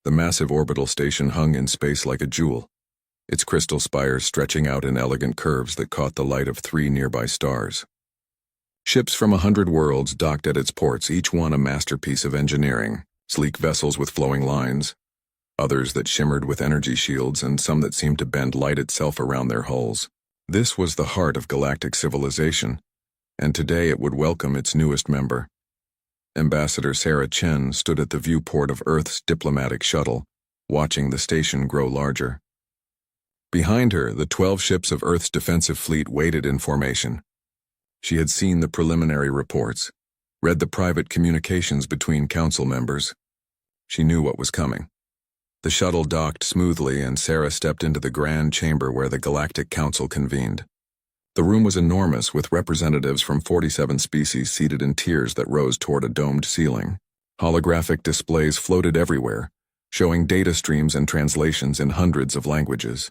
The massive orbital station hung in space like a jewel, its crystal spires stretching out in elegant curves that caught the light of 3 nearby stars. Ships from 100 worlds docked at its ports, each one a masterpiece of engineering, sleek vessels with flowing lines, others that shimmered with energy shields, and some that seemed to bend light itself around their hulls. This was the heart of galactic civilization, and today it would welcome its newest member. Ambassador Sarah Chen stood at the viewport of Earth's diplomatic shuttle, watching the station grow larger. Behind her, the 12 ships of Earth's defensive fleet waited in formation. She had seen the preliminary reports, read the private communications between council members. She knew what was coming. The shuttle docked smoothly, and Sarah stepped into the grand chamber where the Galactic Council convened. The room was enormous, with representatives from 47 species seated in tiers that rose toward a domed ceiling. Holographic displays floated everywhere, showing data streams and translations in hundreds of languages.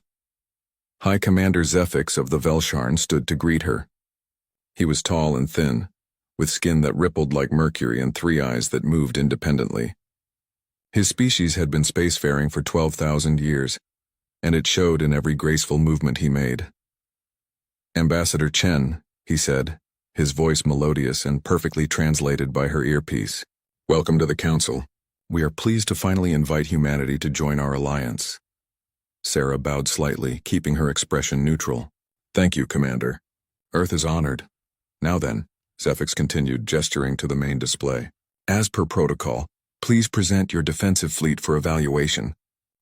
High Commander Zefix of the Velsharn stood to greet her. He was tall and thin, with skin that rippled like mercury and 3 eyes that moved independently. His species had been spacefaring for 12,000 years, and it showed in every graceful movement he made. "Ambassador Chen," he said, his voice melodious and perfectly translated by her earpiece. "Welcome to the Council. We are pleased to finally invite humanity to join our alliance." Sarah bowed slightly, keeping her expression neutral. "Thank you, Commander. Earth is honored. Now then," Zefix continued, gesturing to the main display. "As per protocol, please present your defensive fleet for evaluation.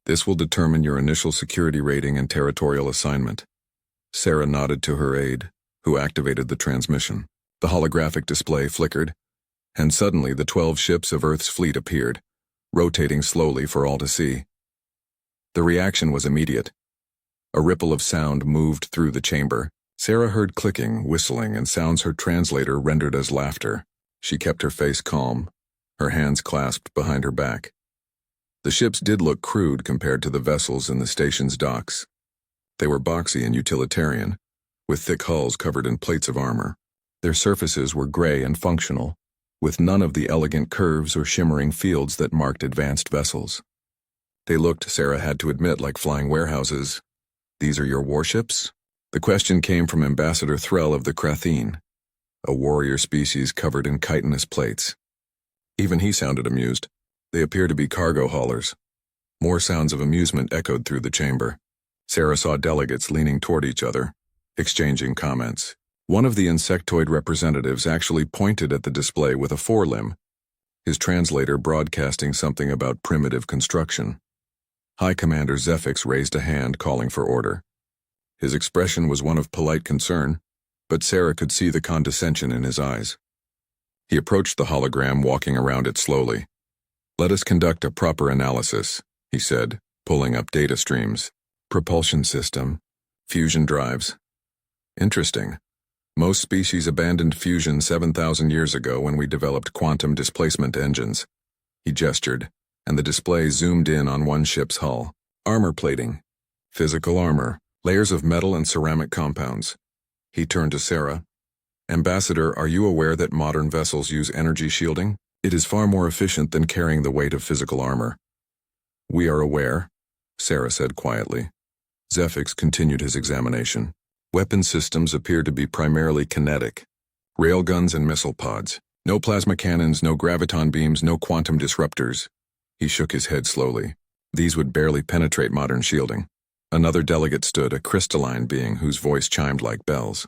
This will determine your initial security rating and territorial assignment." Sarah nodded to her aide, who activated the transmission. The holographic display flickered, and suddenly the 12 ships of Earth's fleet appeared, rotating slowly for all to see. The reaction was immediate. A ripple of sound moved through the chamber. Sarah heard clicking, whistling, and sounds her translator rendered as laughter. She kept her face calm, her hands clasped behind her back. The ships did look crude compared to the vessels in the station's docks. They were boxy and utilitarian, with thick hulls covered in plates of armor. Their surfaces were gray and functional, with none of the elegant curves or shimmering fields that marked advanced vessels. They looked, Sarah had to admit, like flying warehouses. "These are your warships?" The question came from Ambassador Threll of the Kratheen, a warrior species covered in chitinous plates. Even he sounded amused. "They appear to be cargo haulers." More sounds of amusement echoed through the chamber. Sarah saw delegates leaning toward each other, exchanging comments. One of the insectoid representatives actually pointed at the display with a forelimb, his translator broadcasting something about primitive construction. High Commander Zefix raised a hand, calling for order. His expression was one of polite concern, but Sarah could see the condescension in his eyes. He approached the hologram, walking around it slowly. "Let us conduct a proper analysis," he said, pulling up data streams. "Propulsion system, fusion drives. Interesting. Most species abandoned fusion 7,000 years ago when we developed quantum displacement engines." He gestured, and the display zoomed in on one ship's hull. "Armor plating, physical armor, layers of metal and ceramic compounds." He turned to Sarah. "Ambassador, are you aware that modern vessels use energy shielding? It is far more efficient than carrying the weight of physical armor." "We are aware," Sarah said quietly. Zefix continued his examination. "Weapon systems appear to be primarily kinetic. Railguns and missile pods. No plasma cannons, no graviton beams, no quantum disruptors." He shook his head slowly. "These would barely penetrate modern shielding." Another delegate stood, a crystalline being whose voice chimed like bells.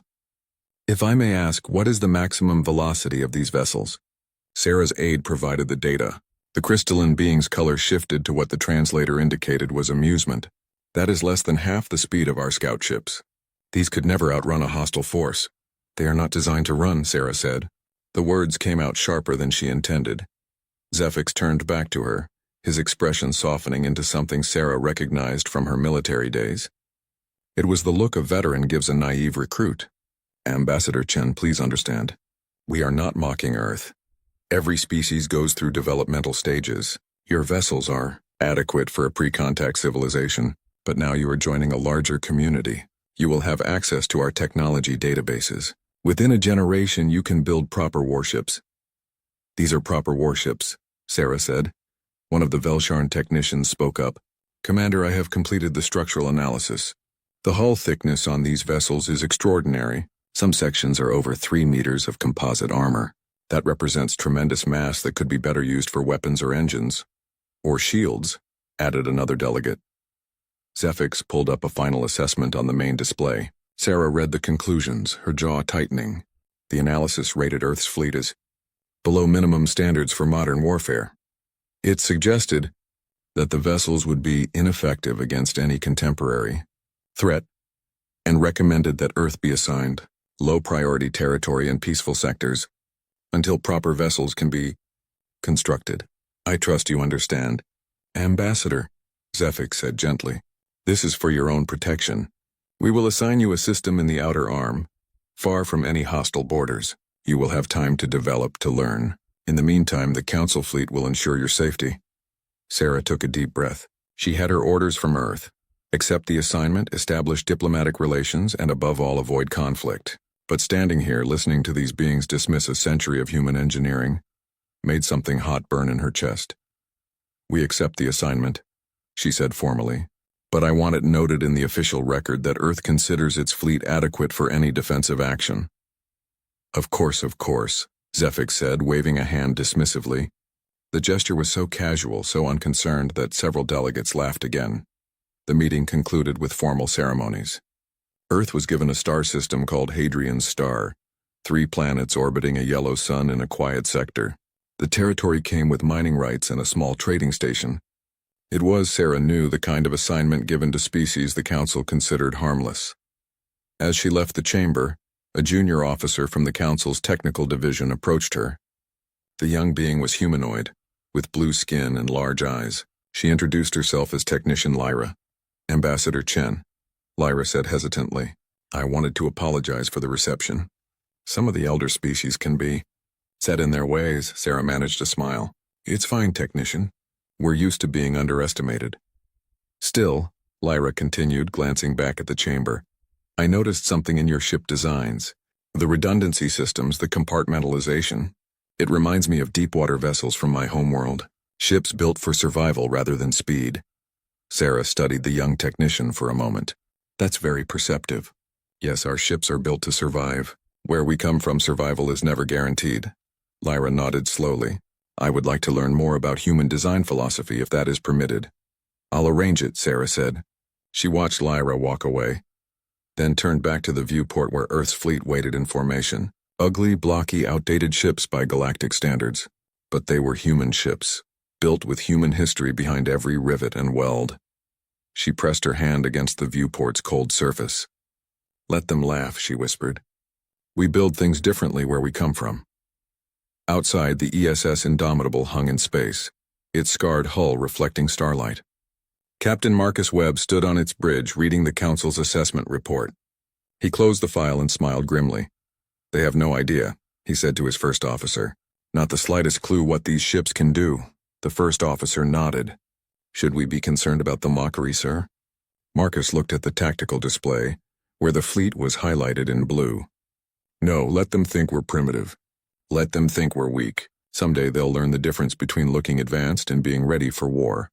"If I may ask, what is the maximum velocity of these vessels?" Sarah's aide provided the data. The crystalline being's color shifted to what the translator indicated was amusement. "That is less than half the speed of our scout ships. These could never outrun a hostile force." "They are not designed to run," Sarah said. The words came out sharper than she intended. Zefix turned back to her, his expression softening into something Sarah recognized from her military days. It was the look a veteran gives a naive recruit. "Ambassador Chen, please understand. We are not mocking Earth. Every species goes through developmental stages. Your vessels are adequate for a pre-contact civilization, but now you are joining a larger community. You will have access to our technology databases. Within a generation, you can build proper warships." "These are proper warships," Sarah said. One of the Velsharn technicians spoke up. "Commander, I have completed the structural analysis. The hull thickness on these vessels is extraordinary. Some sections are over 3 meters of composite armor. That represents tremendous mass that could be better used for weapons or engines. Or shields," added another delegate. Zephyx pulled up a final assessment on the main display. Sarah read the conclusions, her jaw tightening. The analysis rated Earth's fleet as below minimum standards for modern warfare. It suggested that the vessels would be ineffective against any contemporary threat, and recommended that Earth be assigned low-priority territory in peaceful sectors until proper vessels can be constructed. "I trust you understand." "Ambassador," Zephyx said gently, "this is for your own protection. We will assign you a system in the outer arm, far from any hostile borders. You will have time to develop, to learn. In the meantime, the Council fleet will ensure your safety." Sarah took a deep breath. She had her orders from Earth. Accept the assignment, establish diplomatic relations, and above all avoid conflict. But standing here, listening to these beings dismiss a century of human engineering, made something hot burn in her chest. "We accept the assignment," she said formally. "But I want it noted in the official record that Earth considers its fleet adequate for any defensive action." Of course," Zephyx said, waving a hand dismissively. The gesture was so casual, so unconcerned that several delegates laughed again. The meeting concluded with formal ceremonies. Earth was given a star system called Hadrian's Star, 3 planets orbiting a yellow sun in a quiet sector. The territory came with mining rights and a small trading station. It was, Sarah knew, the kind of assignment given to species the Council considered harmless. As she left the chamber, a junior officer from the Council's technical division approached her. The young being was humanoid, with blue skin and large eyes. She introduced herself as Technician Lyra. "Ambassador Chen," Lyra said hesitantly. "I wanted to apologize for the reception. Some of the elder species can be set in their ways." Sarah managed to smile. "It's fine, Technician. We're used to being underestimated." "Still," Lyra continued, glancing back at the chamber, "I noticed something in your ship designs. The redundancy systems, the compartmentalization. It reminds me of deep-water vessels from my homeworld. Ships built for survival rather than speed." Sarah studied the young technician for a moment. "That's very perceptive. Yes, our ships are built to survive. Where we come from, survival is never guaranteed." Lyra nodded slowly. "I would like to learn more about human design philosophy if that is permitted." "I'll arrange it," Sarah said. She watched Lyra walk away, then turned back to the viewport where Earth's fleet waited in formation. Ugly, blocky, outdated ships by galactic standards. But they were human ships, built with human history behind every rivet and weld. She pressed her hand against the viewport's cold surface. "Let them laugh," she whispered. "We build things differently where we come from." Outside, the ESS Indomitable hung in space, its scarred hull reflecting starlight. Captain Marcus Webb stood on its bridge reading the Council's assessment report. He closed the file and smiled grimly. "They have no idea," he said to his first officer. "Not the slightest clue what these ships can do." The first officer nodded. "Should we be concerned about the mockery, sir?" Marcus looked at the tactical display, where the fleet was highlighted in blue. "No, let them think we're primitive. Let them think we're weak. Someday they'll learn the difference between looking advanced and being ready for war."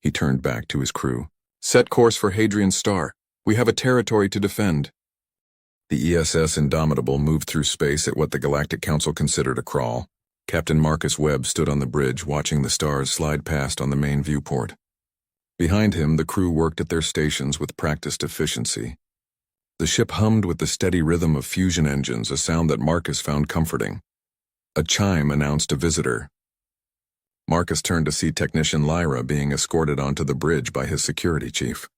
He turned back to his crew. "Set course for Hadrian's Star. We have a territory to defend." The ESS Indomitable moved through space at what the Galactic Council considered a crawl. Captain Marcus Webb stood on the bridge watching the stars slide past on the main viewport. Behind him, the crew worked at their stations with practiced efficiency. The ship hummed with the steady rhythm of fusion engines, a sound that Marcus found comforting. A chime announced a visitor. Marcus turned to see Technician Lyra being escorted onto the bridge by his security chief.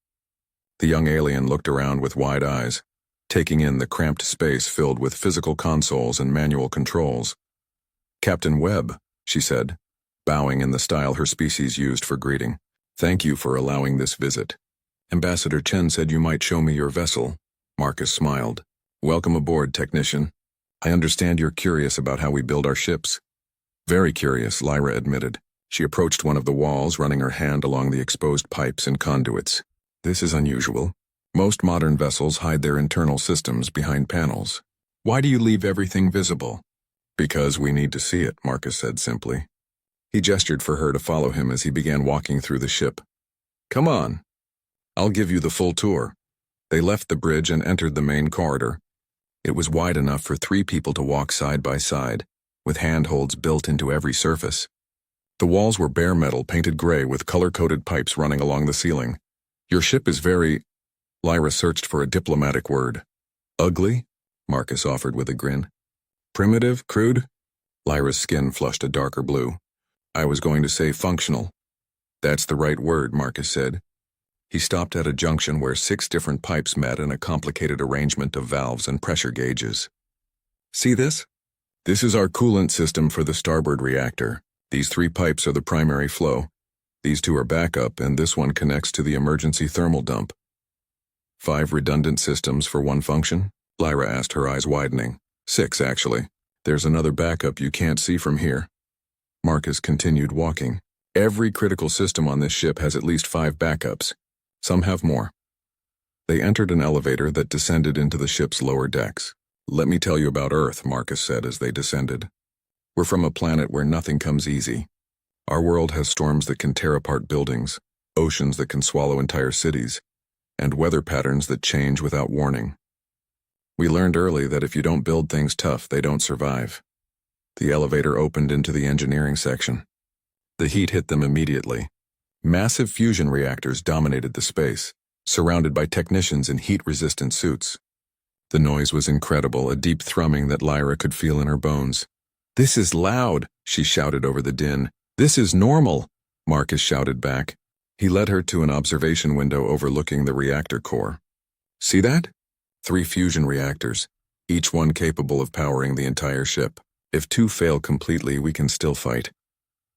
The young alien looked around with wide eyes, taking in the cramped space filled with physical consoles and manual controls. "Captain Webb," she said, bowing in the style her species used for greeting. "Thank you for allowing this visit. Ambassador Chen said you might show me your vessel." Marcus smiled. "Welcome aboard, Technician. I understand you're curious about how we build our ships." "Very curious," Lyra admitted. She approached one of the walls, running her hand along the exposed pipes and conduits. "This is unusual. Most modern vessels hide their internal systems behind panels. Why do you leave everything visible?" "Because we need to see it," Marcus said simply. He gestured for her to follow him as he began walking through the ship. Come on. I'll give you the full tour. They left the bridge and entered the main corridor. It was wide enough for 3 people to walk side by side, with handholds built into every surface. The walls were bare metal painted gray with color-coded pipes running along the ceiling. Your ship is very... Lyra searched for a diplomatic word. Ugly? Marcus offered with a grin. Primitive? Crude? Lyra's skin flushed a darker blue. I was going to say functional. That's the right word, Marcus said. He stopped at a junction where 6 different pipes met in a complicated arrangement of valves and pressure gauges. See this? This is our coolant system for the starboard reactor. These 3 pipes are the primary flow. These 2 are backup, and this one connects to the emergency thermal dump. 5 redundant systems for one function? Lyra asked, her eyes widening. 6, actually. There's another backup you can't see from here. Marcus continued walking. Every critical system on this ship has at least 5 backups. Some have more. They entered an elevator that descended into the ship's lower decks. Let me tell you about Earth, Marcus said as they descended. We're from a planet where nothing comes easy. Our world has storms that can tear apart buildings, oceans that can swallow entire cities, and weather patterns that change without warning. We learned early that if you don't build things tough, they don't survive. The elevator opened into the engineering section. The heat hit them immediately. Massive fusion reactors dominated the space, surrounded by technicians in heat-resistant suits. The noise was incredible, a deep thrumming that Lyra could feel in her bones. This is loud, she shouted over the din. This is normal, Marcus shouted back. He led her to an observation window overlooking the reactor core. See that? 3 fusion reactors, each one capable of powering the entire ship. If 2 fail completely, we can still fight.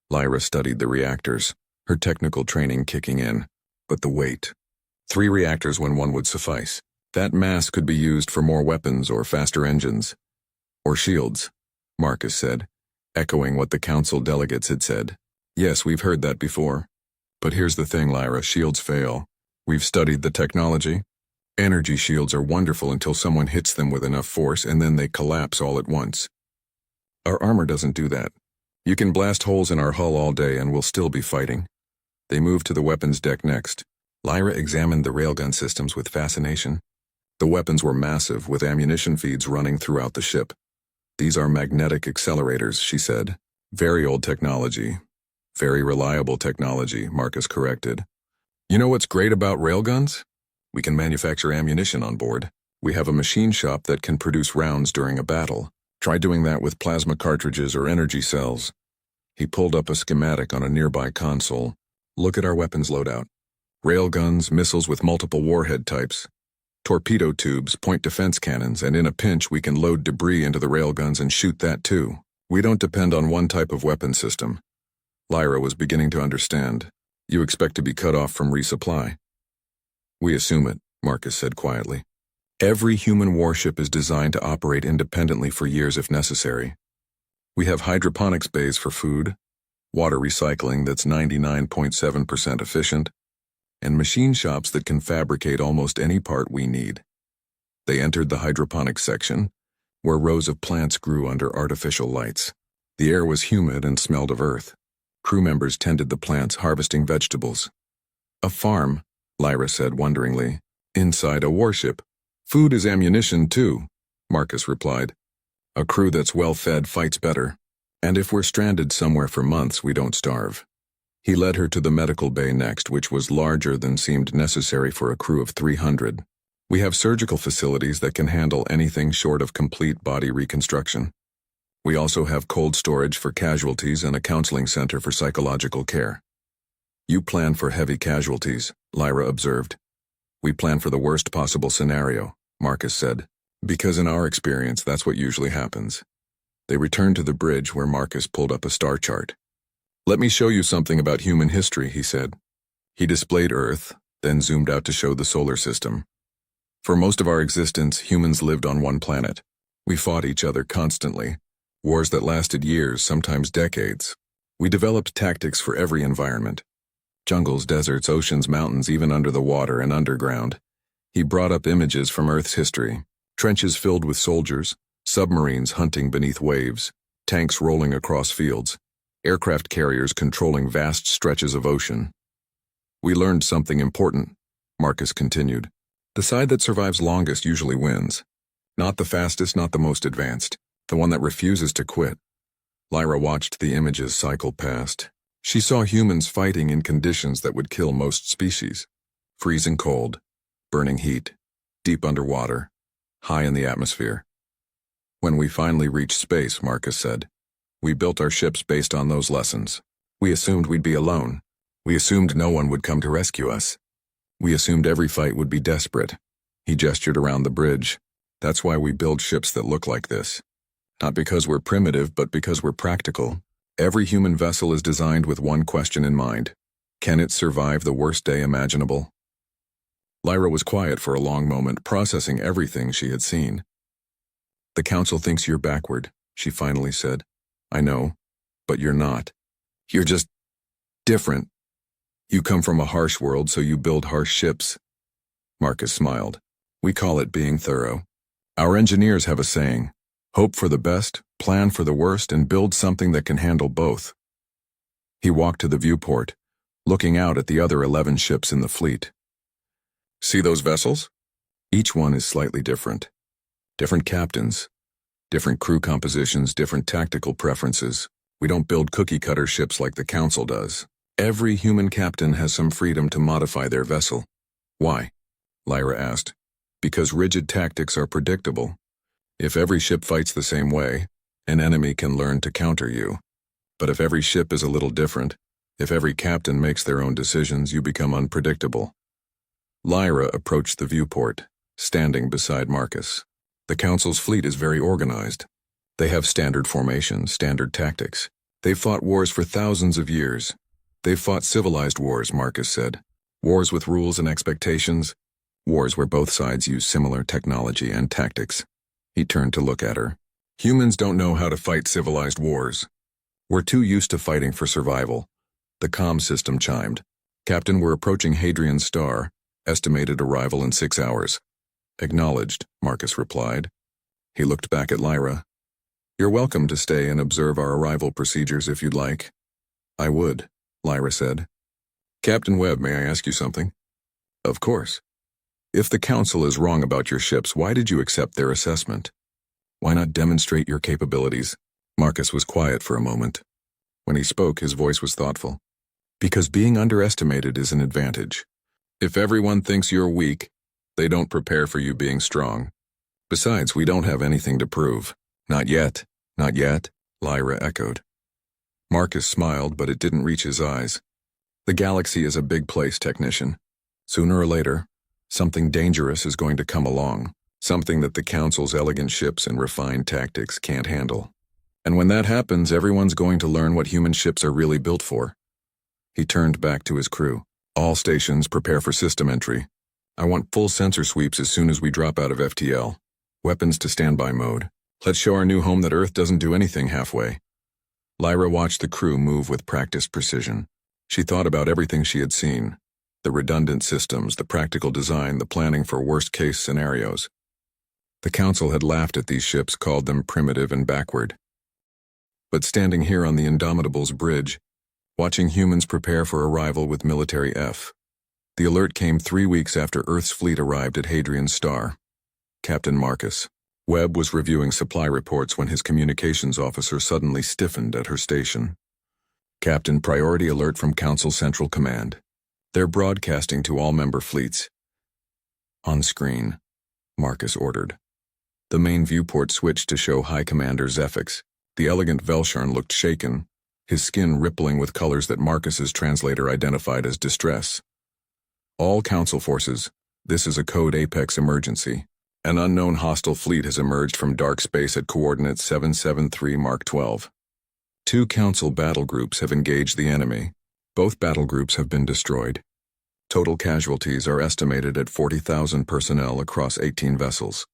Lyra studied the reactors, her technical training kicking in. But the weight. 3 reactors when 1 would suffice. That mass could be used for more weapons or faster engines. Or shields, Marcus said, echoing what the council delegates had said. Yes, we've heard that before. But here's the thing, Lyra, shields fail. We've studied the technology. Energy shields are wonderful until someone hits them with enough force and then they collapse all at once. Our armor doesn't do that. You can blast holes in our hull all day and we'll still be fighting. They moved to the weapons deck next. Lyra examined the railgun systems with fascination. The weapons were massive, with ammunition feeds running throughout the ship. These are magnetic accelerators, she said. Very old technology. Very reliable technology, Marcus corrected. You know what's great about railguns? We can manufacture ammunition on board. We have a machine shop that can produce rounds during a battle. Try doing that with plasma cartridges or energy cells. He pulled up a schematic on a nearby console. Look at our weapons loadout. Railguns, missiles with multiple warhead types, torpedo tubes, point defense cannons, and in a pinch we can load debris into the railguns and shoot that too. We don't depend on one type of weapon system. Lyra was beginning to understand. You expect to be cut off from resupply. We assume it, Marcus said quietly. Every human warship is designed to operate independently for years if necessary. We have hydroponics bays for food, water recycling that's 99.7% efficient, and machine shops that can fabricate almost any part we need. They entered the hydroponics section, where rows of plants grew under artificial lights. The air was humid and smelled of earth. Crew members tended the plants, harvesting vegetables. A farm, Lyra said wonderingly. Inside a warship. Food is ammunition too, Marcus replied. A crew that's well-fed fights better. And if we're stranded somewhere for months, we don't starve. He led her to the medical bay next, which was larger than seemed necessary for a crew of 300. We have surgical facilities that can handle anything short of complete body reconstruction. We also have cold storage for casualties and a counseling center for psychological care. You plan for heavy casualties, Lyra observed. We plan for the worst possible scenario, Marcus said, because in our experience that's what usually happens. They returned to the bridge where Marcus pulled up a star chart. Let me show you something about human history, he said. He displayed Earth, then zoomed out to show the solar system. For most of our existence, humans lived on one planet. We fought each other constantly. Wars that lasted years, sometimes decades. We developed tactics for every environment. Jungles, deserts, oceans, mountains, even under the water and underground. He brought up images from Earth's history. Trenches filled with soldiers, submarines hunting beneath waves, tanks rolling across fields. aircraft carriers controlling vast stretches of ocean. We learned something important, Marcus continued. The side that survives longest usually wins. Not the fastest, not the most advanced, the one that refuses to quit. Lyra watched the images cycle past. She saw humans fighting in conditions that would kill most species. Freezing cold, burning heat, deep underwater, high in the atmosphere. When we finally reached space, Marcus said, we built our ships based on those lessons. We assumed we'd be alone. We assumed no one would come to rescue us. We assumed every fight would be desperate. He gestured around the bridge. That's why we build ships that look like this. Not because we're primitive, but because we're practical. Every human vessel is designed with one question in mind. Can it survive the worst day imaginable? Lyra was quiet for a long moment, processing everything she had seen. The council thinks you're backward, she finally said. I know, but you're not. You're just different. You come from a harsh world, so you build harsh ships. Marcus smiled. We call it being thorough. Our engineers have a saying, hope for the best, plan for the worst, and build something that can handle both. He walked to the viewport, looking out at the other 11 ships in the fleet. See those vessels? Each one is slightly different. Different captains, different crew compositions, different tactical preferences. We don't build cookie-cutter ships like the Council does. Every human captain has some freedom to modify their vessel. Why? Lyra asked. Because rigid tactics are predictable. If every ship fights the same way, an enemy can learn to counter you. But if every ship is a little different, if every captain makes their own decisions, you become unpredictable. Lyra approached the viewport, standing beside Marcus. The Council's fleet is very organized. They have standard formations, standard tactics. They've fought wars for thousands of years. They've fought civilized wars, Marcus said. Wars with rules and expectations. Wars where both sides use similar technology and tactics. He turned to look at her. Humans don't know how to fight civilized wars. We're too used to fighting for survival. The comm system chimed. Captain, we're approaching Hadrian's star. Estimated arrival in 6 hours. Acknowledged, Marcus replied. He looked back at Lyra. You're welcome to stay and observe our arrival procedures if you'd like. I would, Lyra said. Captain Webb, may I ask you something? Of course. If the Council is wrong about your ships, why did you accept their assessment? Why not demonstrate your capabilities? Marcus was quiet for a moment. When he spoke, his voice was thoughtful. Because being underestimated is an advantage. If everyone thinks you're weak, they don't prepare for you being strong. Besides, we don't have anything to prove. Not yet, not yet, Lyra echoed. Marcus smiled, but it didn't reach his eyes. The galaxy is a big place, technician. Sooner or later, something dangerous is going to come along, something that the Council's elegant ships and refined tactics can't handle. And when that happens, everyone's going to learn what human ships are really built for. He turned back to his crew. All stations prepare for system entry. I want full sensor sweeps as soon as we drop out of FTL. Weapons to standby mode. Let's show our new home that Earth doesn't do anything halfway. Lyra watched the crew move with practiced precision. She thought about everything she had seen. The redundant systems, the practical design, the planning for worst-case scenarios. The Council had laughed at these ships, called them primitive and backward. But standing here on the Indomitable's bridge, watching humans prepare for arrival with Military F. The alert came 3 weeks after Earth's fleet arrived at Hadrian's star. Captain Marcus. Webb was reviewing supply reports when his communications officer suddenly stiffened at her station. Captain, priority alert from Council Central Command. They're broadcasting to all member fleets. On screen, Marcus ordered. The main viewport switched to show High Commander Zefix. The elegant Velsharn looked shaken, his skin rippling with colors that Marcus's translator identified as distress. All Council forces, this is a Code Apex emergency. An unknown hostile fleet has emerged from dark space at coordinates 773 Mark 12. 2 Council battle groups have engaged the enemy. Both battle groups have been destroyed. Total casualties are estimated at 40,000 personnel across 18 vessels.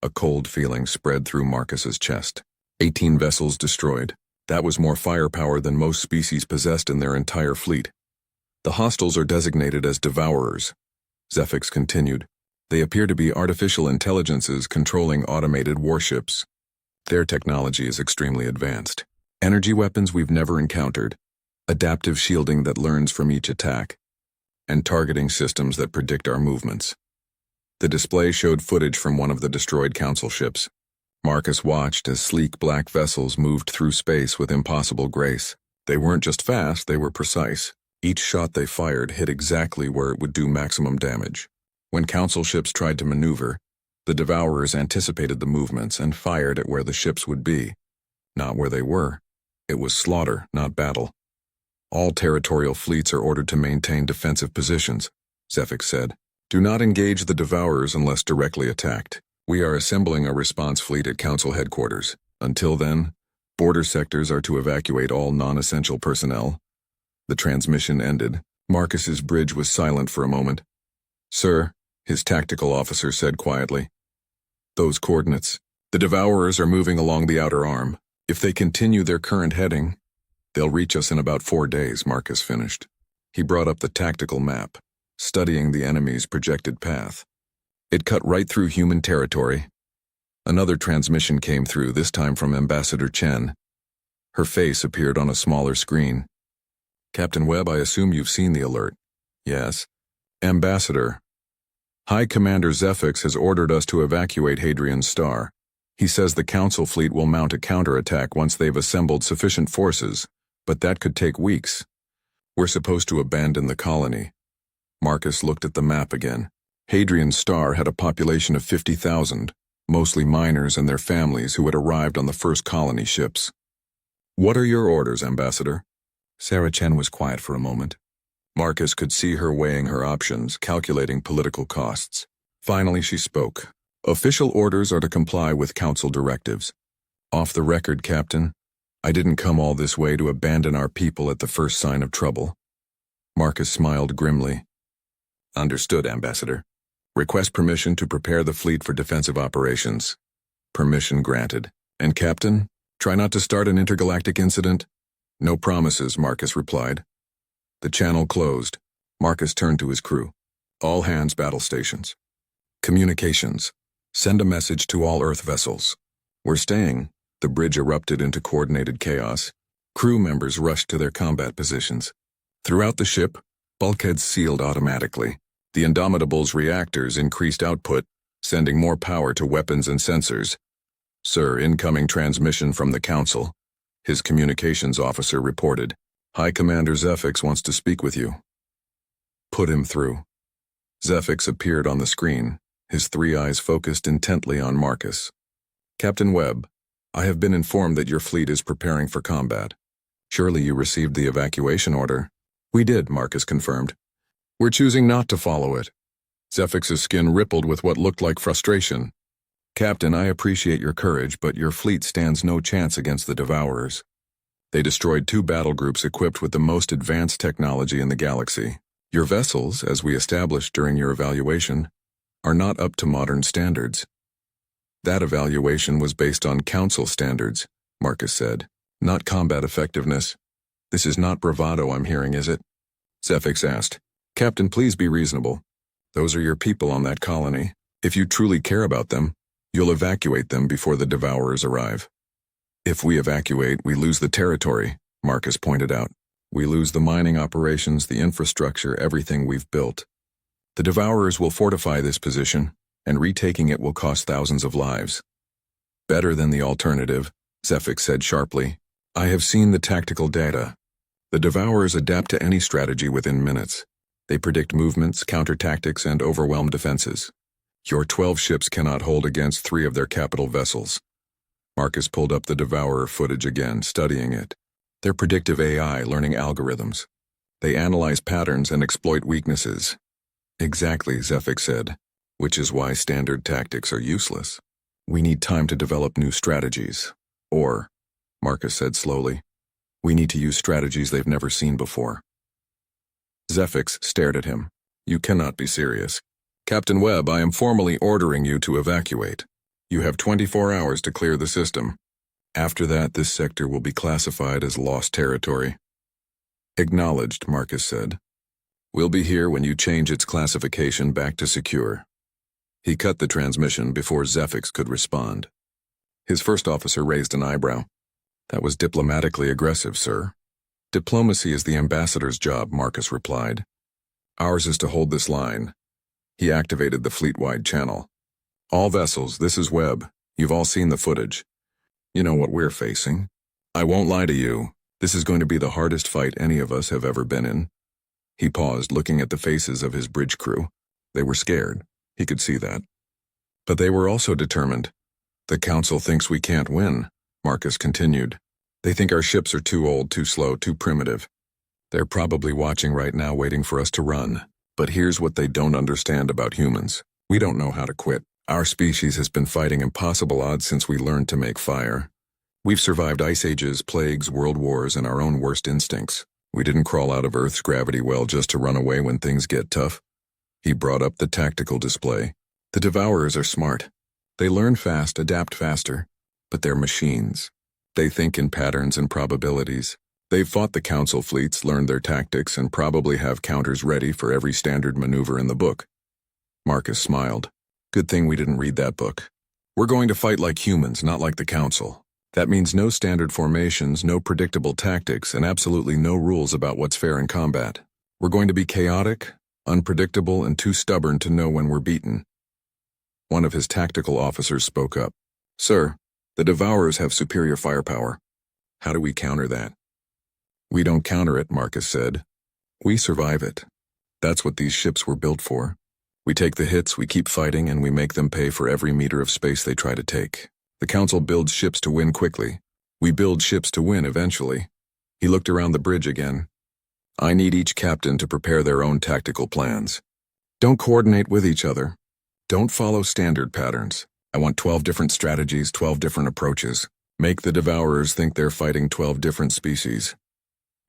A cold feeling spread through Marcus's chest. 18 vessels destroyed. That was more firepower than most species possessed in their entire fleet. The hostiles are designated as devourers. Zefix continued. They appear to be artificial intelligences controlling automated warships. Their technology is extremely advanced. Energy weapons we've never encountered, adaptive shielding that learns from each attack, and targeting systems that predict our movements. The display showed footage from one of the destroyed Council ships. Marcus watched as sleek black vessels moved through space with impossible grace. They weren't just fast, they were precise. Each shot they fired hit exactly where it would do maximum damage. When Council ships tried to maneuver, the Devourers anticipated the movements and fired at where the ships would be, not where they were. It was slaughter, not battle. All territorial fleets are ordered to maintain defensive positions, Zefix said. Do not engage the Devourers unless directly attacked. We are assembling a response fleet at Council headquarters. Until then, border sectors are to evacuate all non-essential personnel. The transmission ended. Marcus's bridge was silent for a moment. Sir, his tactical officer said quietly. Those coordinates. The Devourers are moving along the outer arm. If they continue their current heading, they'll reach us in about 4 days, Marcus finished. He brought up the tactical map, studying the enemy's projected path. It cut right through human territory. Another transmission came through, this time from Ambassador Chen. Her face appeared on a smaller screen. Captain Webb, I assume you've seen the alert. Yes. Ambassador. High Commander Zefix has ordered us to evacuate Hadrian's Star. He says the Council fleet will mount a counterattack once they've assembled sufficient forces, but that could take weeks. We're supposed to abandon the colony. Marcus looked at the map again. Hadrian's Star had a population of 50,000, mostly miners and their families who had arrived on the first colony ships. What are your orders, Ambassador? Sarah Chen was quiet for a moment. Marcus could see her weighing her options, calculating political costs. Finally she spoke. Official orders are to comply with Council directives. Off the record, Captain, I didn't come all this way to abandon our people at the first sign of trouble. Marcus smiled grimly. Understood, Ambassador. Request permission to prepare the fleet for defensive operations. Permission granted. And Captain, try not to start an intergalactic incident? No promises, Marcus replied. The channel closed. Marcus turned to his crew. All hands battle stations. Communications. Send a message to all Earth vessels. We're staying. The bridge erupted into coordinated chaos. Crew members rushed to their combat positions. Throughout the ship, bulkheads sealed automatically. The Indomitable's reactors increased output, sending more power to weapons and sensors. Sir, incoming transmission from the Council. His communications officer reported. High Commander Zefix wants to speak with you. Put him through. Zefix appeared on the screen, his 3 eyes focused intently on Marcus. Captain Webb, I have been informed that your fleet is preparing for combat. Surely you received the evacuation order. We did, Marcus confirmed. We're choosing not to follow it. Zefix's skin rippled with what looked like frustration. Captain, I appreciate your courage, but your fleet stands no chance against the Devourers. They destroyed 2 battle groups equipped with the most advanced technology in the galaxy. Your vessels, as we established during your evaluation, are not up to modern standards. That evaluation was based on Council standards, Marcus said, not combat effectiveness. This is not bravado I'm hearing, is it? Zefix asked. Captain, please be reasonable. Those are your people on that colony. If you truly care about them, you'll evacuate them before the Devourers arrive. If we evacuate, we lose the territory, Marcus pointed out. We lose the mining operations, the infrastructure, everything we've built. The Devourers will fortify this position, and retaking it will cost thousands of lives. Better than the alternative, Zefix said sharply. I have seen the tactical data. The Devourers adapt to any strategy within minutes. They predict movements, counter-tactics, and overwhelm defenses. Your 12 ships cannot hold against 3 of their capital vessels. Marcus pulled up the Devourer footage again, studying it. They're predictive AI learning algorithms. They analyze patterns and exploit weaknesses. Exactly, Zefix said, which is why standard tactics are useless. We need time to develop new strategies. Or, Marcus said slowly, we need to use strategies they've never seen before. Zefix stared at him. You cannot be serious. Captain Webb, I am formally ordering you to evacuate. You have 24 hours to clear the system. After that, this sector will be classified as lost territory. Acknowledged, Marcus said. We'll be here when you change its classification back to secure. He cut the transmission before Zefix could respond. His first officer raised an eyebrow. That was diplomatically aggressive, sir. Diplomacy is the ambassador's job, Marcus replied. Ours is to hold this line. He activated the fleet-wide channel. All vessels, this is Webb. You've all seen the footage. You know what we're facing. I won't lie to you. This is going to be the hardest fight any of us have ever been in. He paused, looking at the faces of his bridge crew. They were scared. He could see that. But they were also determined. The Council thinks we can't win, Marcus continued. They think our ships are too old, too slow, too primitive. They're probably watching right now, waiting for us to run. But here's what they don't understand about humans. We don't know how to quit. Our species has been fighting impossible odds since we learned to make fire. We've survived ice ages, plagues, world wars, and our own worst instincts. We didn't crawl out of Earth's gravity well just to run away when things get tough. He brought up the tactical display. The Devourers are smart. They learn fast, adapt faster. But they're machines. They think in patterns and probabilities. They've fought the Council fleets, learned their tactics, and probably have counters ready for every standard maneuver in the book. Marcus smiled. Good thing we didn't read that book. We're going to fight like humans, not like the Council. That means no standard formations, no predictable tactics, and absolutely no rules about what's fair in combat. We're going to be chaotic, unpredictable, and too stubborn to know when we're beaten. One of his tactical officers spoke up. Sir, the Devourers have superior firepower. How do we counter that? We don't counter it, Marcus said. We survive it. That's what these ships were built for. We take the hits, we keep fighting, and we make them pay for every meter of space they try to take. The Council builds ships to win quickly. We build ships to win eventually. He looked around the bridge again. I need each captain to prepare their own tactical plans. Don't coordinate with each other. Don't follow standard patterns. I want 12 different strategies, 12 different approaches. Make the Devourers think they're fighting 12 different species.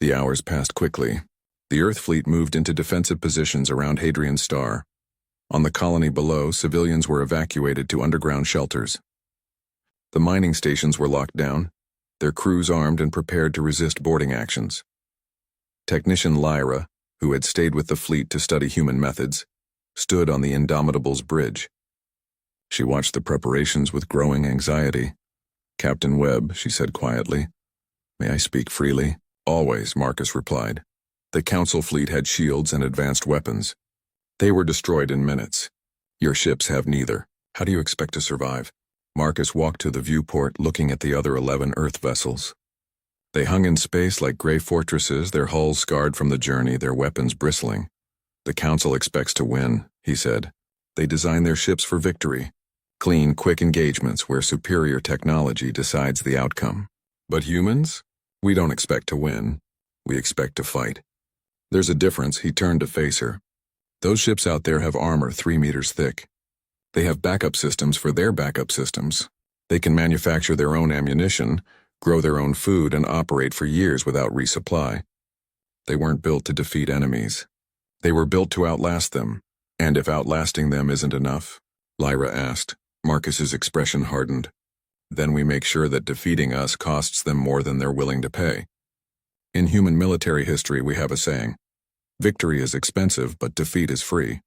The hours passed quickly. The Earth fleet moved into defensive positions around Hadrian's Star. On the colony below, civilians were evacuated to underground shelters. The mining stations were locked down, their crews armed and prepared to resist boarding actions. Technician Lyra, who had stayed with the fleet to study human methods, stood on the Indomitable's bridge. She watched the preparations with growing anxiety. Captain Webb, she said quietly. May I speak freely? Always, Marcus replied. The Council fleet had shields and advanced weapons. They were destroyed in minutes. Your ships have neither. How do you expect to survive? Marcus walked to the viewport, looking at the other 11 Earth vessels. They hung in space like gray fortresses, their hulls scarred from the journey, their weapons bristling. The Council expects to win, he said. They design their ships for victory. Clean, quick engagements where superior technology decides the outcome. But humans? We don't expect to win. We expect to fight. There's a difference. He turned to face her. Those ships out there have armor 3 meters thick. They have backup systems for their backup systems. They can manufacture their own ammunition, grow their own food, and operate for years without resupply. They weren't built to defeat enemies. They were built to outlast them. And if outlasting them isn't enough? Lyra asked. Marcus's expression hardened. Then we make sure that defeating us costs them more than they're willing to pay. In human military history, we have a saying. Victory is expensive, but defeat is free.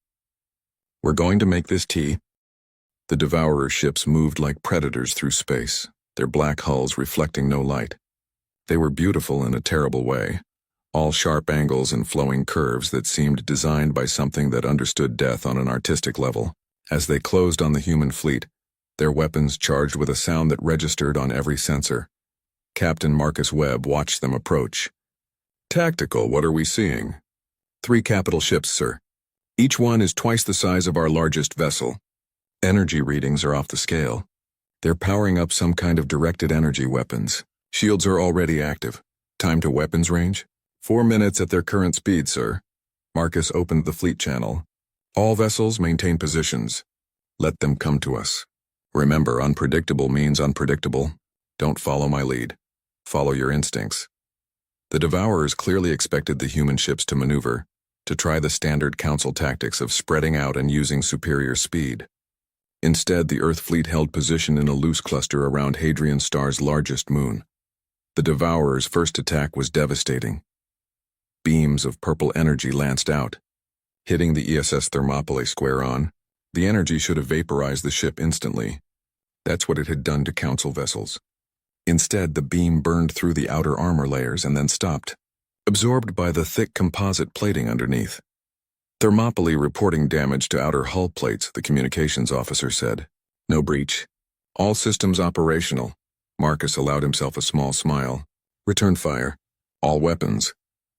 We're going to make this tea. The Devourer ships moved like predators through space, their black hulls reflecting no light. They were beautiful in a terrible way, all sharp angles and flowing curves that seemed designed by something that understood death on an artistic level. As they closed on the human fleet, their weapons charged with a sound that registered on every sensor. Captain Marcus Webb watched them approach. Tactical, what are we seeing? 3 capital ships, sir. Each one is twice the size of our largest vessel. Energy readings are off the scale. They're powering up some kind of directed energy weapons. Shields are already active. Time to weapons range? 4 minutes at their current speed, sir. Marcus opened the fleet channel. All vessels maintain positions. Let them come to us. Remember, unpredictable means unpredictable. Don't follow my lead. Follow your instincts. The Devourers clearly expected the human ships to maneuver, to try the standard Council tactics of spreading out and using superior speed. Instead, the Earth fleet held position in a loose cluster around Hadrian's Star's largest moon. The Devourers' first attack was devastating. Beams of purple energy lanced out. Hitting the ESS Thermopylae square on, the energy should have vaporized the ship instantly. That's what it had done to Council vessels. Instead, the beam burned through the outer armor layers and then stopped, absorbed by the thick composite plating underneath. Thermopylae reporting damage to outer hull plates, the communications officer said. No breach. All systems operational. Marcus allowed himself a small smile. Return fire. All weapons.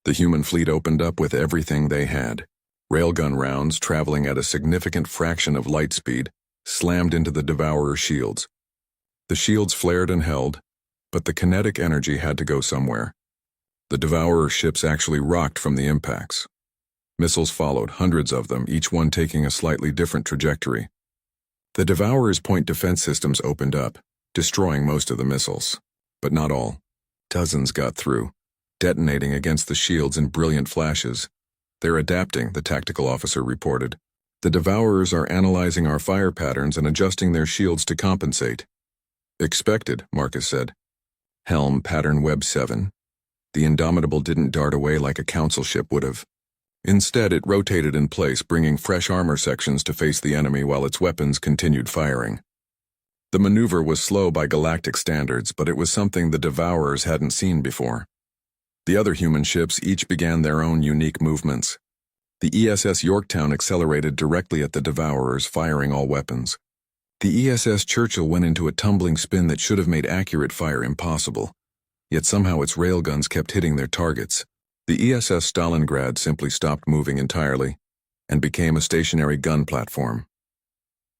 The human fleet opened up with everything they had. Railgun rounds, traveling at a significant fraction of light speed, slammed into the Devourer's shields. The shields flared and held, but the kinetic energy had to go somewhere. The Devourer's ships actually rocked from the impacts. Missiles followed, hundreds of them, each one taking a slightly different trajectory. The Devourer's point defense systems opened up, destroying most of the missiles. But not all. Dozens got through, detonating against the shields in brilliant flashes. They're adapting, the tactical officer reported. The Devourers are analyzing our fire patterns and adjusting their shields to compensate. Expected, Marcus said. Helm pattern web 7. The Indomitable didn't dart away like a council ship would have. Instead, it rotated in place, bringing fresh armor sections to face the enemy while its weapons continued firing. The maneuver was slow by galactic standards, but it was something the Devourers hadn't seen before. The other human ships each began their own unique movements. The ESS Yorktown accelerated directly at the Devourers, firing all weapons. The ESS Churchill went into a tumbling spin that should have made accurate fire impossible. Yet somehow its railguns kept hitting their targets. The ESS Stalingrad simply stopped moving entirely and became a stationary gun platform.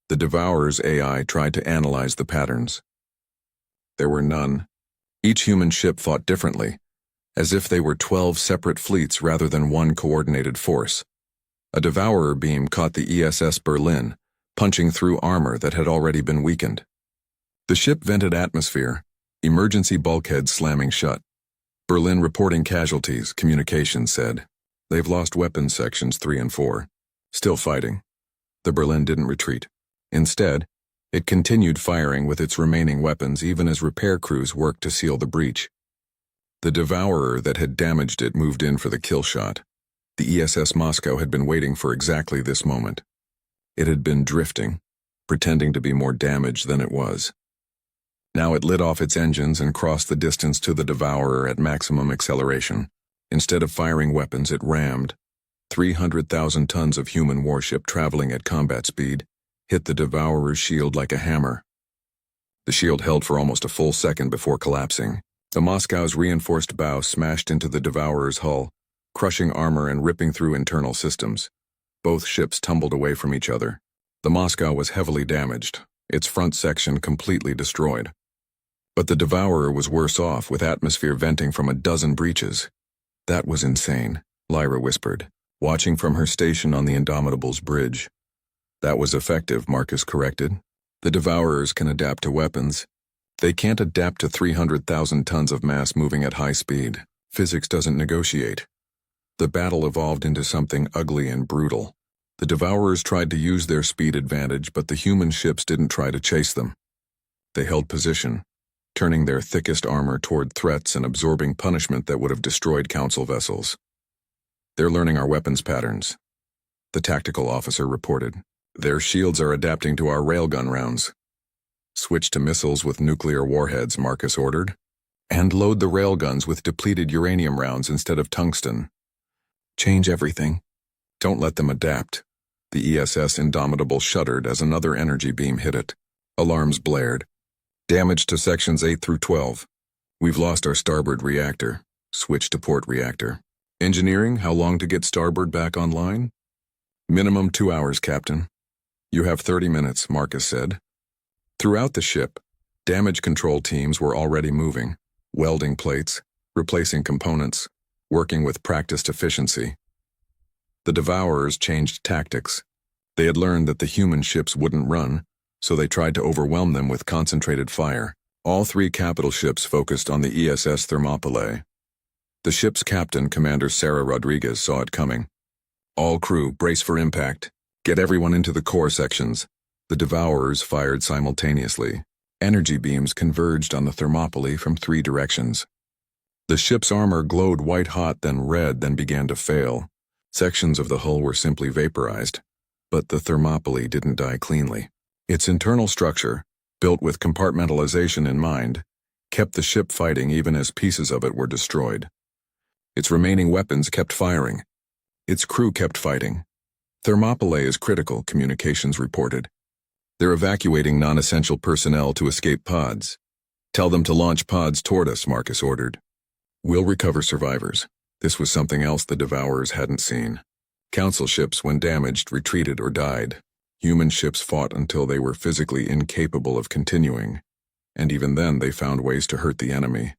The Devourer's AI tried to analyze the patterns. There were none. Each human ship fought differently, as if they were 12 separate fleets rather than one coordinated force. A Devourer beam caught the ESS Berlin, punching through armor that had already been weakened. The ship vented atmosphere, emergency bulkheads slamming shut. Berlin reporting casualties, communications said. They've lost weapons sections 3 and 4. Still fighting. The Berlin didn't retreat. Instead, it continued firing with its remaining weapons even as repair crews worked to seal the breach. The Devourer that had damaged it moved in for the kill shot. The ESS Moscow had been waiting for exactly this moment. It had been drifting, pretending to be more damaged than it was. Now it lit off its engines and crossed the distance to the Devourer at maximum acceleration. Instead of firing weapons, it rammed. 300,000 tons of human warship traveling at combat speed hit the Devourer's shield like a hammer. The shield held for almost a full second before collapsing. The Moscow's reinforced bow smashed into the Devourer's hull, crushing armor and ripping through internal systems. Both ships tumbled away from each other. The Moscow was heavily damaged, its front section completely destroyed. But the Devourer was worse off, with atmosphere venting from a dozen breaches. That was insane, Lyra whispered, watching from her station on the Indomitable's bridge. That was effective, Marcus corrected. The Devourers can adapt to weapons. They can't adapt to 300,000 tons of mass moving at high speed. Physics doesn't negotiate. The battle evolved into something ugly and brutal. The Devourers tried to use their speed advantage, but the human ships didn't try to chase them. They held position, turning their thickest armor toward threats and absorbing punishment that would have destroyed Council vessels. They're learning our weapons patterns, the tactical officer reported. Their shields are adapting to our railgun rounds. Switch to missiles with nuclear warheads, Marcus ordered, and load the railguns with depleted uranium rounds instead of tungsten. Change everything. Don't let them adapt. The ESS Indomitable shuddered as another energy beam hit it. Alarms blared. Damage to sections 8 through 12. We've lost our starboard reactor. Switch to port reactor. Engineering, how long to get starboard back online? Minimum 2 hours, Captain. You have 30 minutes, Marcus said. Throughout the ship, damage control teams were already moving, welding plates, replacing components, working with practiced efficiency. The Devourers changed tactics. They had learned that the human ships wouldn't run, so they tried to overwhelm them with concentrated fire. All 3 capital ships focused on the ESS Thermopylae. The ship's captain, Commander Sarah Rodriguez, saw it coming. All crew, brace for impact. Get everyone into the core sections. The Devourers fired simultaneously. Energy beams converged on the Thermopylae from 3 directions. The ship's armor glowed white-hot, then red, then began to fail. Sections of the hull were simply vaporized. But the Thermopylae didn't die cleanly. Its internal structure, built with compartmentalization in mind, kept the ship fighting even as pieces of it were destroyed. Its remaining weapons kept firing. Its crew kept fighting. Thermopylae is critical, communications reported. They're evacuating non-essential personnel to escape pods. Tell them to launch pods toward us, Marcus ordered. We'll recover survivors. This was something else the Devourers hadn't seen. Council ships, when damaged, retreated or died. Human ships fought until they were physically incapable of continuing, and even then they found ways to hurt the enemy.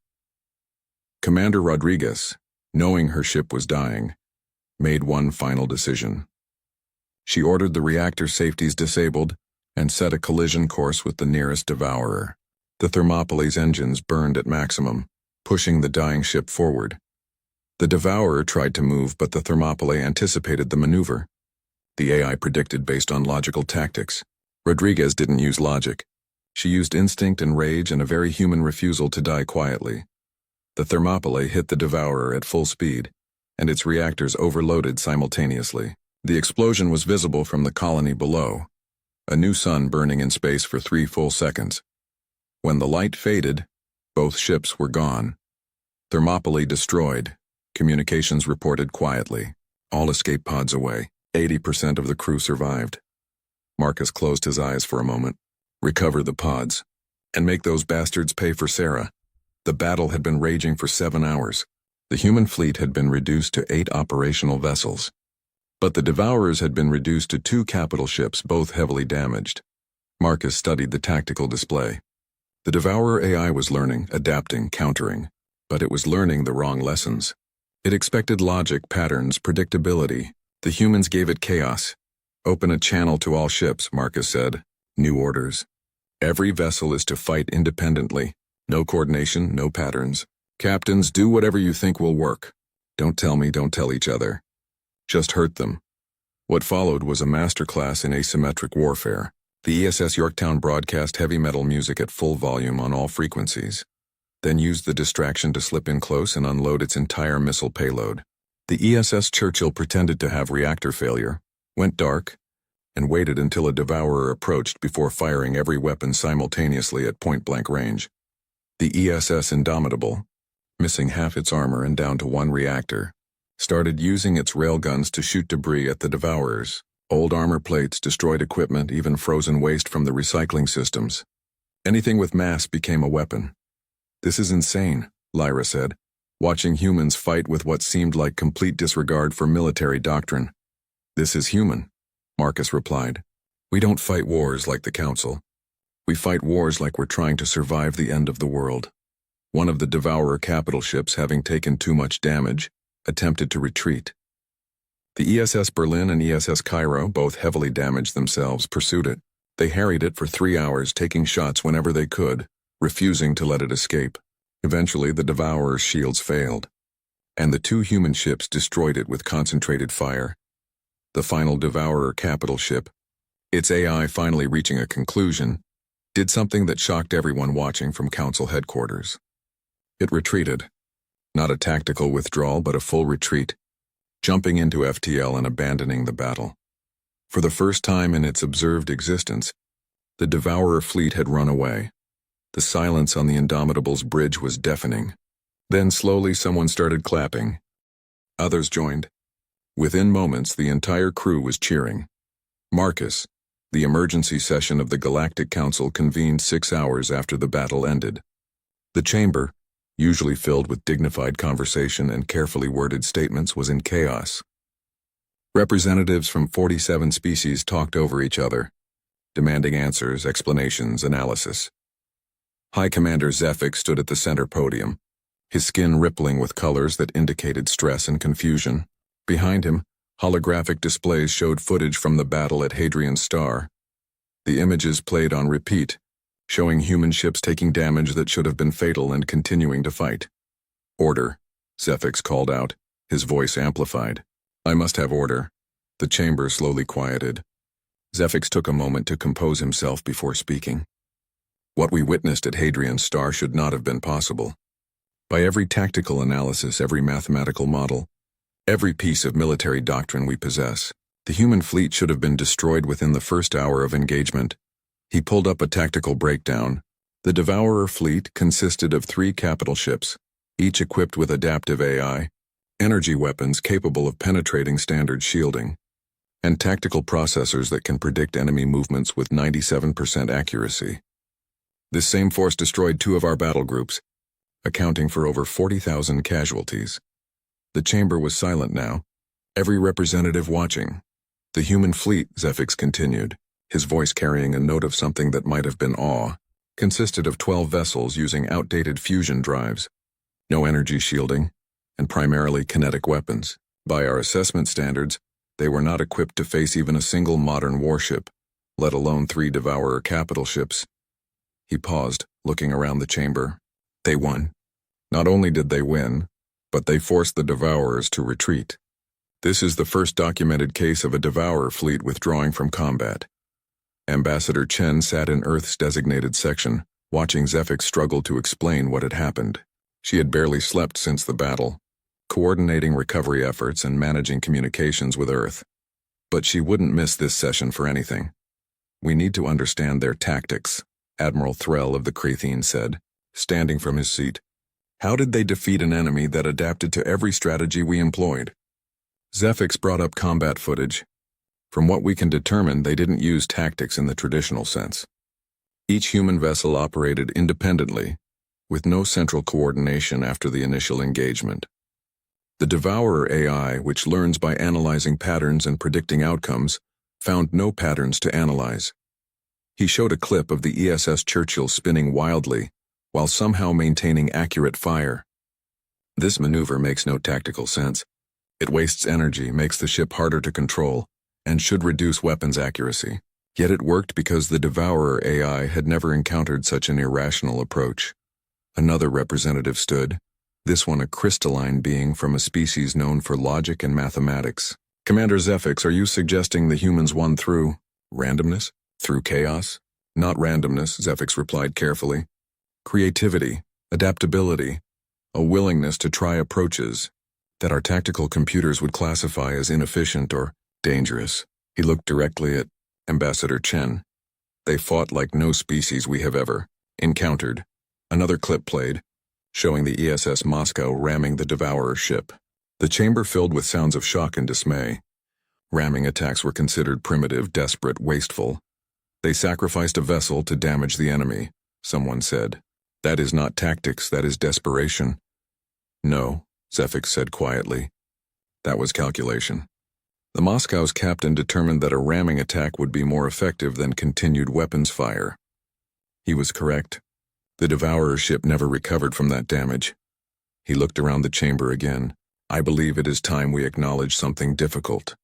Commander Rodriguez, knowing her ship was dying, made one final decision. She ordered the reactor safeties disabled and set a collision course with the nearest Devourer. The Thermopylae's engines burned at maximum, pushing the dying ship forward. The Devourer tried to move, but the Thermopylae anticipated the maneuver. The AI predicted based on logical tactics. Rodriguez didn't use logic. She used instinct and rage and a very human refusal to die quietly. The Thermopylae hit the Devourer at full speed, and its reactors overloaded simultaneously. The explosion was visible from the colony below, a new sun burning in space for 3 full seconds. When the light faded, both ships were gone. Thermopylae destroyed, communications reported quietly. All escape pods away. 80% of the crew survived. Marcus closed his eyes for a moment. Recover the pods. And make those bastards pay for Sarah. The battle had been raging for 7 hours. The human fleet had been reduced to 8 operational vessels. But the Devourers had been reduced to 2 capital ships, both heavily damaged. Marcus studied the tactical display. The Devourer AI was learning, adapting, countering, but it was learning the wrong lessons. It expected logic, patterns, predictability. The humans gave it chaos. Open a channel to all ships, Marcus said. New orders. Every vessel is to fight independently. No coordination, no patterns. Captains, do whatever you think will work. Don't tell me, don't tell each other. Just hurt them. What followed was a masterclass in asymmetric warfare. The ESS Yorktown broadcast heavy metal music at full volume on all frequencies, then used the distraction to slip in close and unload its entire missile payload. The ESS Churchill pretended to have reactor failure, went dark, and waited until a Devourer approached before firing every weapon simultaneously at point-blank range. The ESS Indomitable, missing half its armor and down to 1 reactor, started using its railguns to shoot debris at the Devourers. Old armor plates, destroyed equipment, even frozen waste from the recycling systems. Anything with mass became a weapon. This is insane, Lyra said, watching humans fight with what seemed like complete disregard for military doctrine. This is human, Marcus replied. We don't fight wars like the Council. We fight wars like we're trying to survive the end of the world. One of the Devourer capital ships, having taken too much damage, attempted to retreat. The ESS Berlin and ESS Cairo, both heavily damaged themselves, pursued it. They harried it for 3 hours, taking shots whenever they could, refusing to let it escape. Eventually, the Devourer's shields failed, and the 2 human ships destroyed it with concentrated fire. The final Devourer capital ship, its AI finally reaching a conclusion, did something that shocked everyone watching from Council headquarters. It retreated. Not a tactical withdrawal, but a full retreat, jumping into FTL and abandoning the battle. For the first time in its observed existence, the Devourer fleet had run away. The silence on the Indomitable's bridge was deafening. Then slowly someone started clapping. Others joined. Within moments, the entire crew was cheering. Marcus, the emergency session of the Galactic Council, convened 6 hours after the battle ended. The chamber, usually filled with dignified conversation and carefully worded statements, was in chaos. Representatives from 47 species talked over each other, demanding answers, explanations, analysis. High Commander Zephyx stood at the center podium, his skin rippling with colors that indicated stress and confusion. Behind him, holographic displays showed footage from the battle at Hadrian's Star. The images played on repeat, showing human ships taking damage that should have been fatal and continuing to fight. Order, Zephyx called out, his voice amplified. I must have order. The chamber slowly quieted. Zephyx took a moment to compose himself before speaking. What we witnessed at Hadrian's Star should not have been possible. By every tactical analysis, every mathematical model, every piece of military doctrine we possess, the human fleet should have been destroyed within the first hour of engagement. He pulled up a tactical breakdown, The Devourer fleet consisted of 3 capital ships, each equipped with adaptive AI, energy weapons capable of penetrating standard shielding, and tactical processors that can predict enemy movements with 97% accuracy. This same force destroyed 2 of our battle groups, accounting for over 40,000 casualties. The chamber was silent now, every representative watching. The human fleet, Zefix continued, his voice carrying a note of something that might have been awe, consisted of 12 vessels using outdated fusion drives, no energy shielding, and primarily kinetic weapons. By our assessment standards, they were not equipped to face even a single modern warship, let alone 3 Devourer capital ships. He paused, looking around the chamber. They won. Not only did they win, but they forced the Devourers to retreat. This is the first documented case of a Devourer fleet withdrawing from combat. Ambassador Chen sat in Earth's designated section, watching Zefix struggle to explain what had happened. She had barely slept since the battle, coordinating recovery efforts and managing communications with Earth. But she wouldn't miss this session for anything. We need to understand their tactics, Admiral Threll of the Creathene said, standing from his seat. How did they defeat an enemy that adapted to every strategy we employed? Zefix brought up combat footage. From what we can determine, they didn't use tactics in the traditional sense. Each human vessel operated independently, with no central coordination after the initial engagement. The Devourer AI, which learns by analyzing patterns and predicting outcomes, found no patterns to analyze. He showed a clip of the ESS Churchill spinning wildly, while somehow maintaining accurate fire. This maneuver makes no tactical sense. It wastes energy, makes the ship harder to control, and should reduce weapons accuracy. Yet it worked because the Devourer AI had never encountered such an irrational approach. Another representative stood, this one a crystalline being from a species known for logic and mathematics. Commander Zefix, are you suggesting the humans won through randomness? Through chaos? Not randomness, Zefix replied carefully. Creativity, adaptability, a willingness to try approaches that our tactical computers would classify as inefficient or dangerous. He looked directly at Ambassador Chen. They fought like no species we have ever encountered. Another clip played, showing the ESS Moscow ramming the Devourer ship. The chamber filled with sounds of shock and dismay. Ramming attacks were considered primitive, desperate, wasteful. They sacrificed a vessel to damage the enemy, someone said. That is not tactics, that is desperation. No, Zefix said quietly. That was calculation. The Moscow's captain determined that a ramming attack would be more effective than continued weapons fire. He was correct. The Devourer ship never recovered from that damage. He looked around the chamber again. I believe it is time we acknowledge something difficult.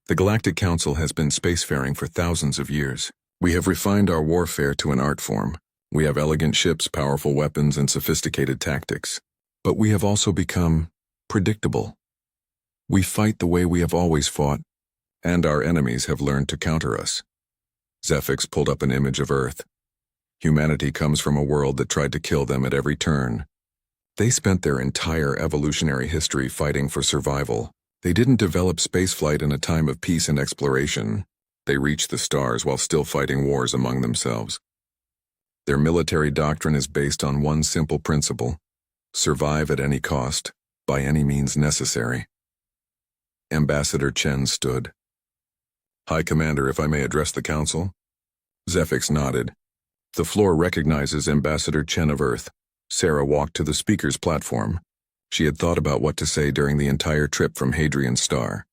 The Galactic Council has been spacefaring for thousands of years. We have refined our warfare to an art form. We have elegant ships, powerful weapons, and sophisticated tactics. But we have also become predictable. We fight the way we have always fought, and our enemies have learned to counter us. Zefix pulled up an image of Earth. Humanity comes from a world that tried to kill them at every turn. They spent their entire evolutionary history fighting for survival. They didn't develop spaceflight in a time of peace and exploration. They reached the stars while still fighting wars among themselves. Their military doctrine is based on one simple principle: survive at any cost, by any means necessary. Ambassador Chen stood. High Commander, if I may address the Council? Zefix nodded. The floor recognizes Ambassador Chen of Earth. Sarah walked to the speaker's platform. She had thought about what to say during the entire trip from Hadrian's Star.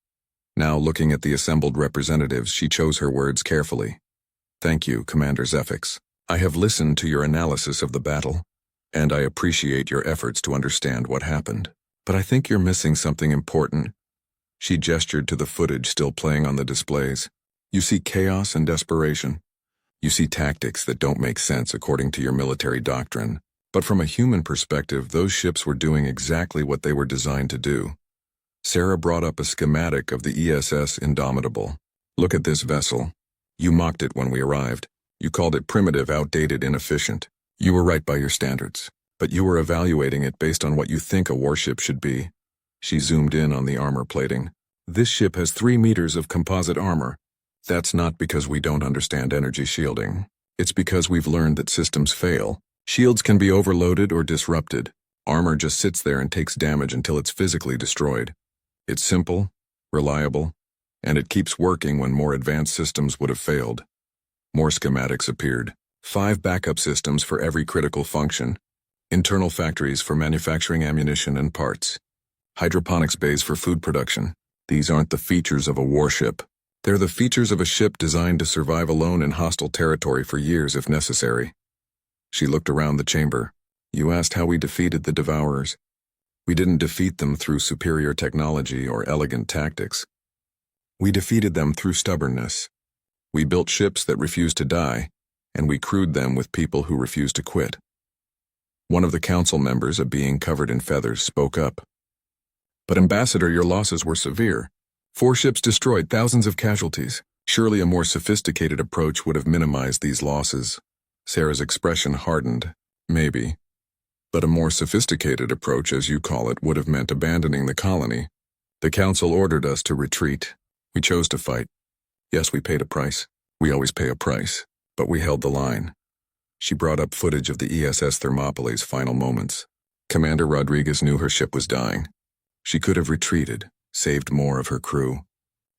Now, looking at the assembled representatives, she chose her words carefully. Thank you, Commander Zefix. I have listened to your analysis of the battle, and I appreciate your efforts to understand what happened. But I think you're missing something important. She gestured to the footage still playing on the displays. You see chaos and desperation. You see tactics that don't make sense according to your military doctrine. But from a human perspective, those ships were doing exactly what they were designed to do. Sarah brought up a schematic of the ESS Indomitable. Look at this vessel. You mocked it when we arrived. You called it primitive, outdated, inefficient. You were right by your standards, but you were evaluating it based on what you think a warship should be. She zoomed in on the armor plating. This ship has 3 meters of composite armor. That's not because we don't understand energy shielding. It's because we've learned that systems fail, Shields can be overloaded or disrupted. Armor just sits there and takes damage until it's physically destroyed. It's simple, reliable, and it keeps working when more advanced systems would have failed. More schematics appeared. 5 backup systems for every critical function. Internal factories for manufacturing ammunition and parts. Hydroponics bays for food production. These aren't the features of a warship. They're the features of a ship designed to survive alone in hostile territory for years if necessary. She looked around the chamber. You asked how we defeated the Devourers. We didn't defeat them through superior technology or elegant tactics. We defeated them through stubbornness. We built ships that refused to die, and we crewed them with people who refused to quit. One of the council members, a being covered in feathers, spoke up. But Ambassador, your losses were severe. 4 ships destroyed, thousands of casualties. Surely a more sophisticated approach would have minimized these losses. Sarah's expression hardened. Maybe. But a more sophisticated approach, as you call it, would have meant abandoning the colony. The council ordered us to retreat. We chose to fight. Yes, we paid a price. We always pay a price. But we held the line. She brought up footage of the ESS Thermopylae's final moments. Commander Rodriguez knew her ship was dying. She could have retreated, saved more of her crew.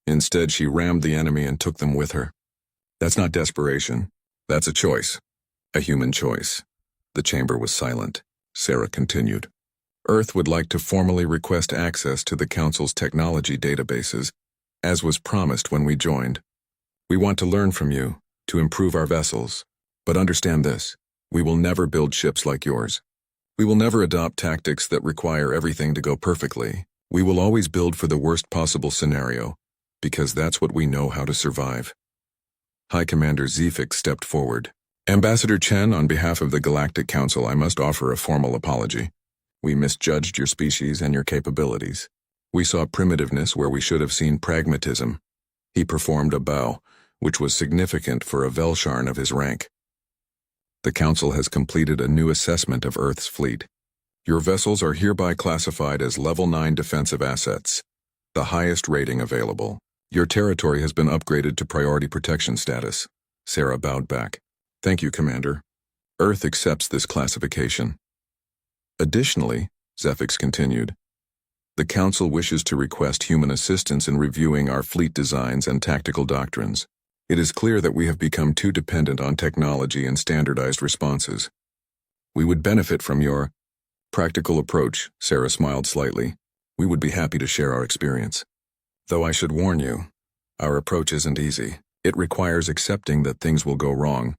Instead, she rammed the enemy and took them with her. That's not desperation. That's a choice. A human choice. The chamber was silent. Sarah continued. Earth would like to formally request access to the Council's technology databases, as was promised when we joined. We want to learn from you, to improve our vessels. But understand this, we will never build ships like yours. We will never adopt tactics that require everything to go perfectly. We will always build for the worst possible scenario, because that's what we know how to survive. High Commander Zefik stepped forward. Ambassador Chen, on behalf of the Galactic Council, I must offer a formal apology. We misjudged your species and your capabilities. We saw primitiveness where we should have seen pragmatism. He performed a bow, which was significant for a Velsharn of his rank. The Council has completed a new assessment of Earth's fleet. Your vessels are hereby classified as Level 9 defensive assets, the highest rating available. Your territory has been upgraded to priority protection status. Sarah bowed back. Thank you, Commander. Earth accepts this classification. Additionally, Zefix continued, the Council wishes to request human assistance in reviewing our fleet designs and tactical doctrines. It is clear that we have become too dependent on technology and standardized responses. We would benefit from your practical approach, Sarah smiled slightly. We would be happy to share our experience. Though I should warn you, our approach isn't easy. It requires accepting that things will go wrong,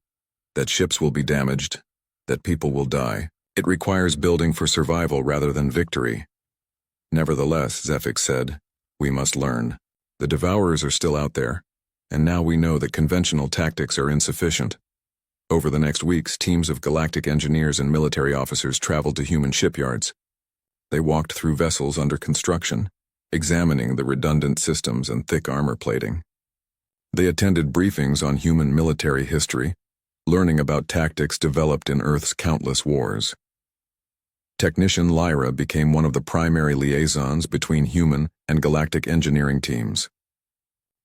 that ships will be damaged, that people will die. It requires building for survival rather than victory. Nevertheless, Zefik said, we must learn. The Devourers are still out there, and now we know that conventional tactics are insufficient. Over the next weeks, teams of galactic engineers and military officers traveled to human shipyards. They walked through vessels under construction, examining the redundant systems and thick armor plating. They attended briefings on human military history, learning about tactics developed in Earth's countless wars. Technician Lyra became one of the primary liaisons between human and galactic engineering teams.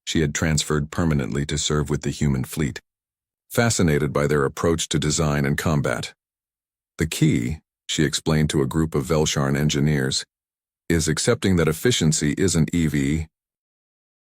She had transferred permanently to serve with the human fleet, fascinated by their approach to design and combat. The key, she explained to a group of Velsharn engineers, is accepting that efficiency isn't EV,